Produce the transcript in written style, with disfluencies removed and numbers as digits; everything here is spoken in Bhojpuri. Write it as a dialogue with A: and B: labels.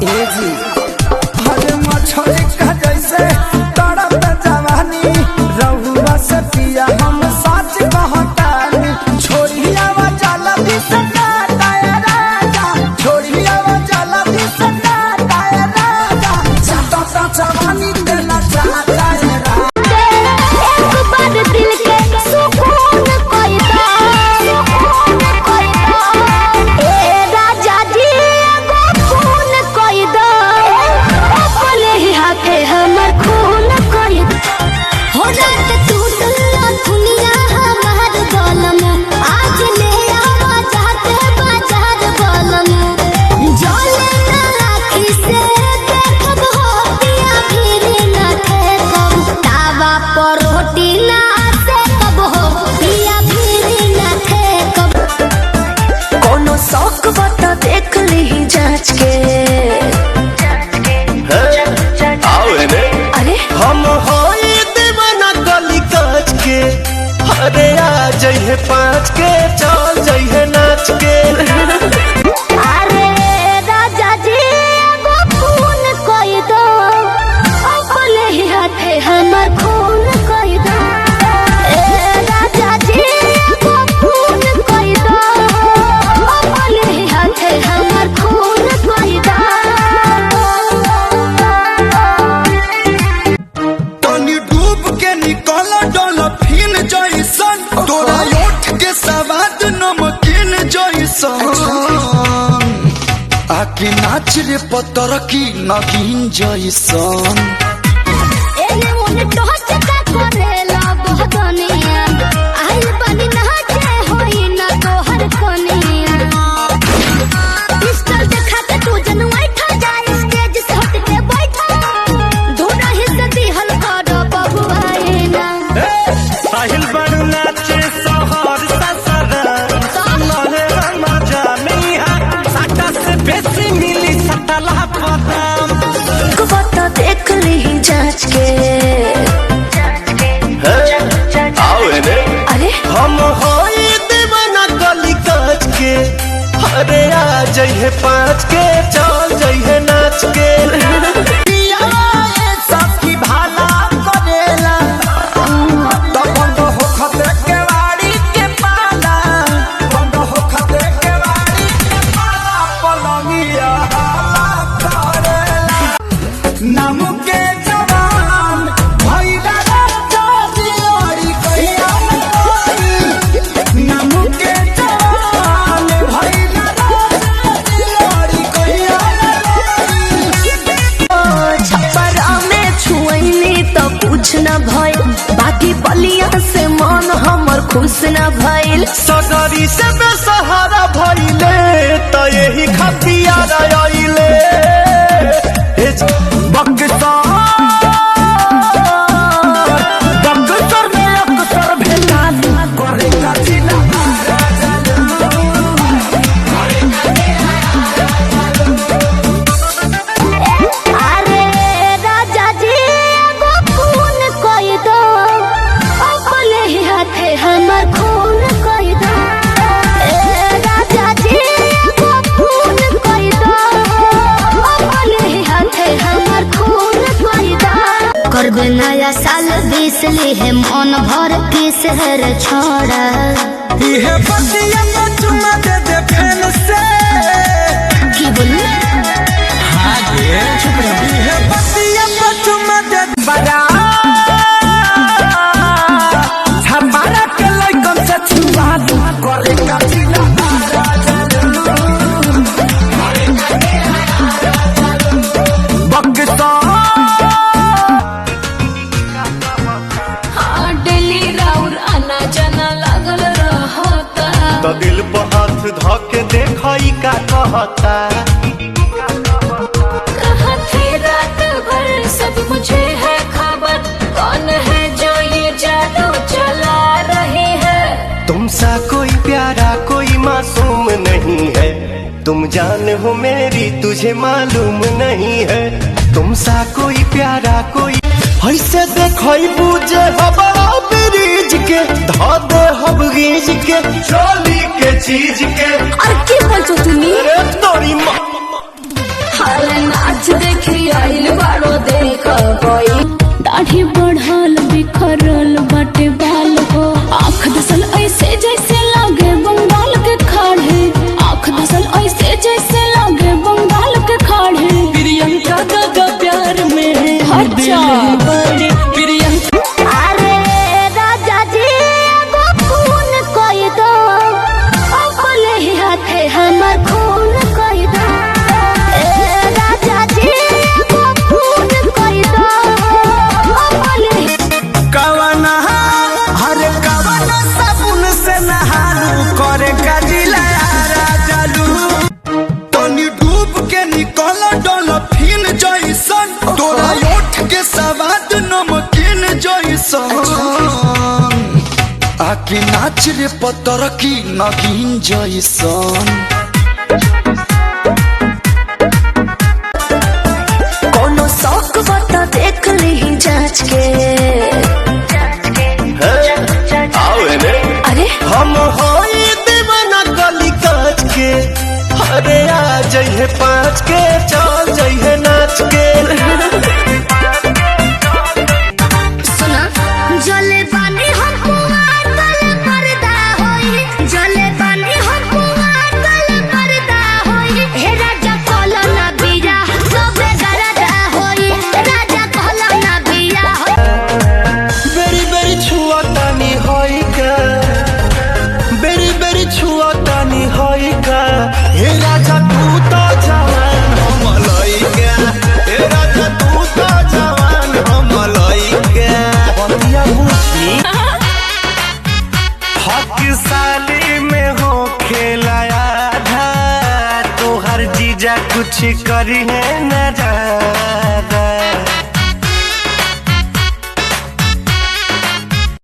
A: जी हरे मछली का जैसे तड़प जवानी रहुआ से पिया हम सच कहतानी छोड़िया जाला भी सदा राजा छोड़िया जाला भी सदा राजा चाटा जवानी देना चाहता है
B: एक बार दिल के सुकून कोई दा ए राजा जी एगो खून कोई दा अपने ही हाथे हमर खून कोई हो रात टूटला दुनिया हमार गलम आज ले आवा जाते बाजार बलम जले ना आँखी से देखब हो पिया फिर ना ठेकब तावा पर रोटी ना सेकब हो पिया फिर ना ठेकब कोनो शौक बता देख ली जांच के अरे
C: हम होई दीवाना गली काच के अरे आ जइहे 5 के चल जइहे नाच के
B: अरे राजा जी एगो खून कोई दो अपने ही हाथे हमर खून कोई दो ए राजा जी एगो खून कोई दो अपने ही हाथे हमर खून कोई दो
A: तनी डूब के निकल डॉल्फिन जैसन तोरा ओठ के सवाद नमकीन जैसन आके नाच रे पतर की नगीन जैसन
B: एने ओने टहच का करेला बहदनिया आइल बनी नाचे होई ना तोहर कनिया पिस्टल देखा के तू जनवाई खा जाए स्टेज से हट के बैठा धोना हिस्सा दिहल कर बबुआए ना
C: साहिल बड़ नाचे सहर ससरा लले मजा मिया साटा से बेसी मिली सटला पदाम
B: को बता देख ली जांच के अरे
C: हम होई दीवाना गली काच के अरे आ जइहे 5 के चल जइहे नाच के
A: सबकी भाला करेला तो बंद हो खतरे के वाड़ी के पाला बंद हो खतरे के वाड़ी के पाला पलंगिया करेला नाम के जवान भइला राजा दियोरी कहिया नाम के जवान भइला राजा दियोरी कहिया
B: छप्परा में छुएनी तो कुछ न भइल बाकी बलिया से मन हमर खुश न भइल
C: सगरी से बेसहारा भइले त यही खतियार आइले
A: बक्सर में अक्सर भेटाली करे का जिला
B: अरे राजा जी एगो खून कोई दो अपने ही हाथे हमर खून कोई दो ए राजा जी एगो खून कोई दो अपने ही हाथे हमर खून कोई दो करबे नया साल 20 ली मन भर के शहर छोड़ा
A: इहे बतिया में चुमा दे दे फैन से
B: की बोली
A: इहे बतिया में चुमा दे बड़ा छपारा के लइकन से छुआ दू करे का जिला
D: डेली राउर आना जाना लागल रहता
C: तो दिल पर हाथ धके देखई का कहता
D: कहा थे रात भर सब मुझे है खबर कौन है जो ये जादू चला रही है
C: तुमसा कोई प्यारा कोई मासूम नहीं है तुम जान हो मेरी तुझे मालूम नहीं है तुमसा कोई प्यारा कोई ऐसे देखई बुझे हवा ब्रिज के धा दे हब गीज के चोली के चीज के
B: और की बोलছো তুমি
C: अरे तोरी माँ
D: हाल ना आज देखी आइल बारो देख कोई
B: दाढ़ी बढ़ल बिखरल बाटे बाल हो, आँख दसल ऐसे जैसे लागे बंगाल के खाड़े, आँख दसल ऐसे जैसे लागे बंगाल के खाड़े।
E: प्रियंका दादा प्यार में
B: अच्छा
E: बड़े प्रियंका।
B: अरे राजा जी एगो खून कोई दो, अपने ही हाथे हमर खून कोई दो। ए राजा जी एगो खून कोई दो, अपने
A: कवना हरे कवना साबुन से नहालू करे काजिला राजालू तनी डूब के निकल डॉल्फिन जैसन तोरा ओठ के सवाद नमकीन जैसन आके नाच रे पतर की नगीन जैसन
B: कोनो शौक बता देख ली जांच के। अरे
C: हम होई दीवाना गली काच के, अरे आ जइहे 5 के चल जइहे नाच के।
B: सुना जले बानी हम कुआं तल पर्दा होई, जले बानी हम कुआं तल पर्दा होई। हे राजा कहलो ना बिया सबे गरदा होई, राजा कहलो ना बिया।
C: बेरी बेरी छुआ तानी होई का, बेरी बेरी छुआ तानी होई का। हे राजा तू तो जवान हम लइका, हे राजा तू तो जवान हम लइका। बतिया बुझी हक साली में हो खेलाया था, तो हर जीजा कुछ करी है न